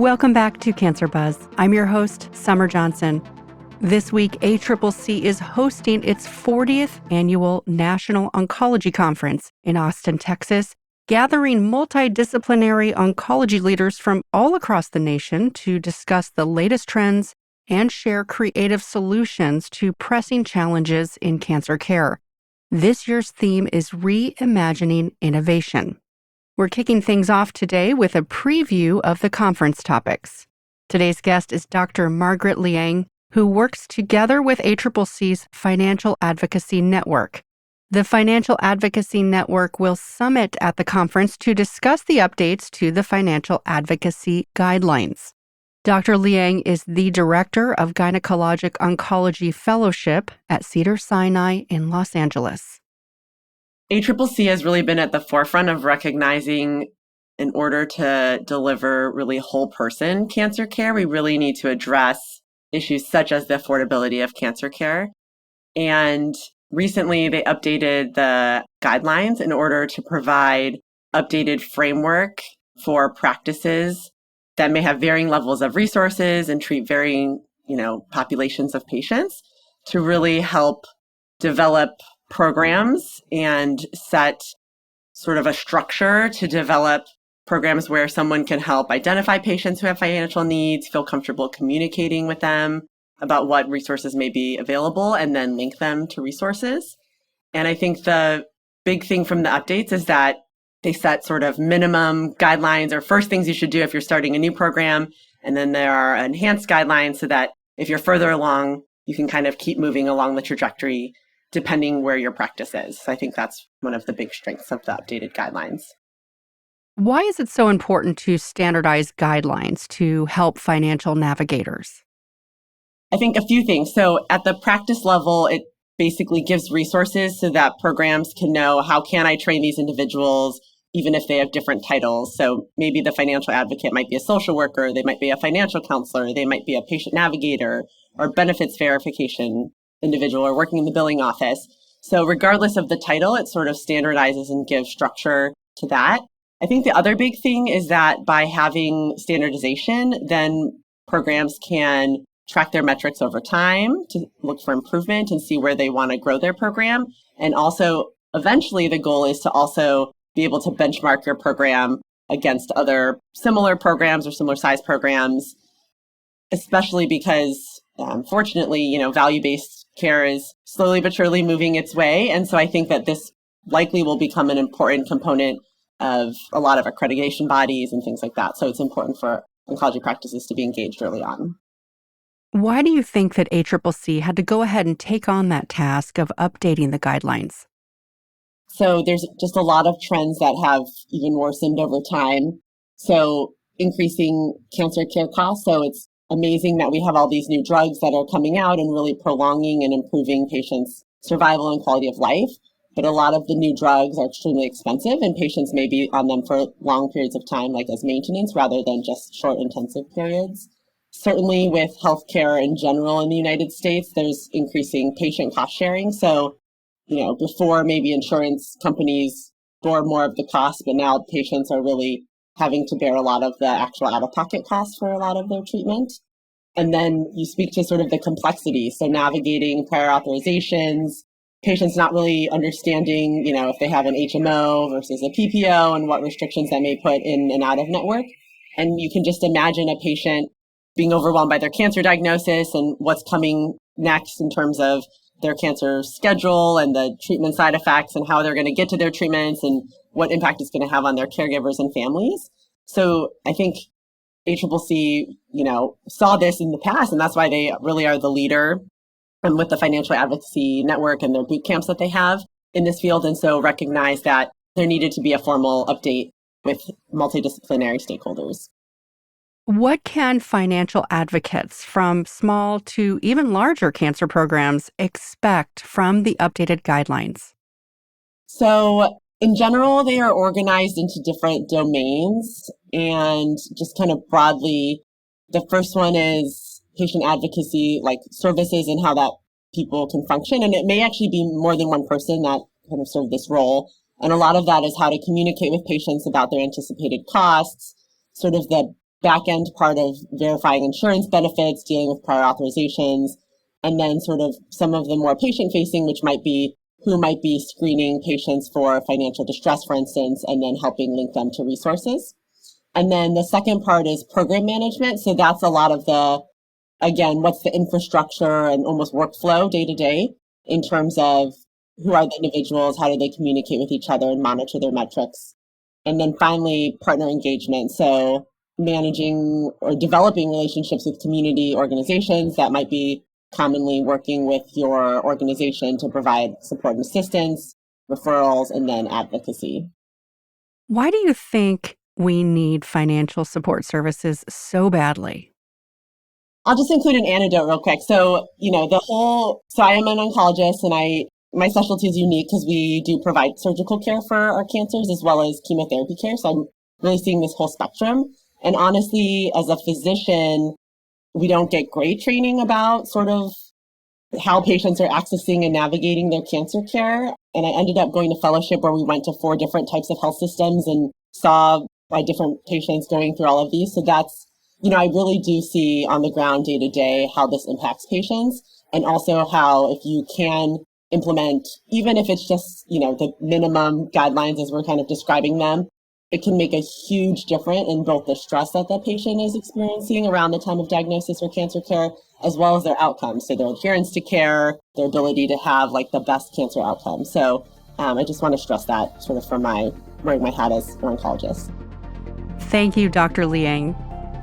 Welcome back to Cancer Buzz. I'm your host, Summer Johnson. This week, ACCC is hosting its 40th annual National Oncology Conference in Austin, Texas, gathering multidisciplinary oncology leaders from all across the nation to discuss the latest trends and share creative solutions to pressing challenges in cancer care. This year's theme is Reimagining Innovation. We're kicking things off today with a preview of the conference topics. Today's guest is Dr. Margaret Liang, who works together with ACCC's Financial Advocacy Network. The Financial Advocacy Network will summit at the conference to discuss the updates to the Financial Advocacy Guidelines. Dr. Liang is the Director of Gynecologic Oncology Fellowship at Cedars-Sinai in Los Angeles. ACCC has really been at the forefront of recognizing in order to deliver really whole person cancer care, we really need to address issues such as the affordability of cancer care. And recently they updated the guidelines in order to provide updated framework for practices that may have varying levels of resources and treat varying, populations of patients to really help develop programs and set sort of a structure to develop programs where someone can help identify patients who have financial needs, feel comfortable communicating with them about what resources may be available, and then link them to resources. And I think the big thing from the updates is that they set sort of minimum guidelines or first things you should do if you're starting a new program. And then there are enhanced guidelines so that if you're further along, you can kind of keep moving along the trajectory depending where your practice is. So I think that's one of the big strengths of the updated guidelines. Why is it so important to standardize guidelines to help financial navigators? I think a few things. So at the practice level, it basically gives resources so that programs can know how can I train these individuals, even if they have different titles. So maybe the financial advocate might be a social worker, they might be a financial counselor, they might be a patient navigator or benefits verification individual or working in the billing office. So regardless of the title, it sort of standardizes and gives structure to that. I think the other big thing is that by having standardization, then programs can track their metrics over time to look for improvement and see where they want to grow their program. And also, eventually, the goal is to also be able to benchmark your program against other similar programs or similar size programs, especially because, fortunately, value-based care is slowly but surely moving its way. And so I think that this likely will become an important component of a lot of accreditation bodies and things like that. So it's important for oncology practices to be engaged early on. Why do you think that ACCC had to go ahead and take on that task of updating the guidelines? So there's just a lot of trends that have even worsened over time. So increasing cancer care costs. So it's amazing that we have all these new drugs that are coming out and really prolonging and improving patients' survival and quality of life. But a lot of the new drugs are extremely expensive and patients may be on them for long periods of time, like as maintenance rather than just short intensive periods. Certainly with healthcare in general in the United States, there's increasing patient cost sharing. So, before maybe insurance companies bore more of the cost, but now patients are really having to bear a lot of the actual out-of-pocket costs for a lot of their treatment. And then you speak to sort of the complexity. So navigating prior authorizations, patients not really understanding, if they have an HMO versus a PPO and what restrictions that may put in and out of network. And you can just imagine a patient being overwhelmed by their cancer diagnosis and what's coming next in terms of their cancer schedule and the treatment side effects and how they're going to get to their treatments and what impact it's going to have on their caregivers and families. So I think ACCC, saw this in the past, and that's why they really are the leader with the Financial Advocacy Network and their boot camps that they have in this field. And so recognize that there needed to be a formal update with multidisciplinary stakeholders. What can financial advocates from small to even larger cancer programs expect from the updated guidelines? So in general, they are organized into different domains and just kind of broadly, the first one is patient advocacy, like services and how that people can function. And it may actually be more than one person that kind of serve this role. And a lot of that is how to communicate with patients about their anticipated costs, sort of the back-end part of verifying insurance benefits, dealing with prior authorizations, and then sort of some of the more patient-facing, which might be who might be screening patients for financial distress, for instance, and then helping link them to resources. And then the second part is program management. So that's a lot of again, what's the infrastructure and almost workflow day to day in terms of who are the individuals, how do they communicate with each other and monitor their metrics. And then finally, partner engagement. So managing or developing relationships with community organizations that might be commonly working with your organization to provide support and assistance, referrals, and then advocacy. Why do you think we need financial support services so badly? I'll just include an anecdote real quick. So, so I am an oncologist and my specialty is unique because we do provide surgical care for our cancers as well as chemotherapy care. So I'm really seeing this whole spectrum. And honestly, as a physician, we don't get great training about sort of how patients are accessing and navigating their cancer care. And I ended up going to fellowship where we went to 4 different types of health systems and saw my different patients going through all of these. So that's, I really do see on the ground day to day how this impacts patients, and also how if you can implement, even if it's just, the minimum guidelines as we're kind of describing them, it can make a huge difference in both the stress that the patient is experiencing around the time of diagnosis or cancer care, as well as their outcomes. So their adherence to care, their ability to have the best cancer outcomes. So I just want to stress that sort of from wearing my hat as an oncologist. Thank you, Dr. Liang.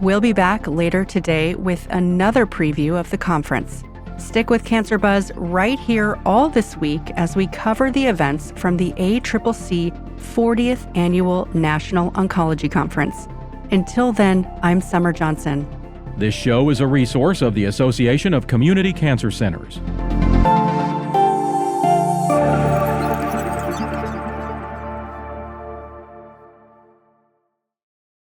We'll be back later today with another preview of the conference. Stick with Cancer Buzz right here all this week as we cover the events from the ACCC 40th Annual National Oncology Conference. Until then, I'm Summer Johnson. This show is a resource of the Association of Community Cancer Centers.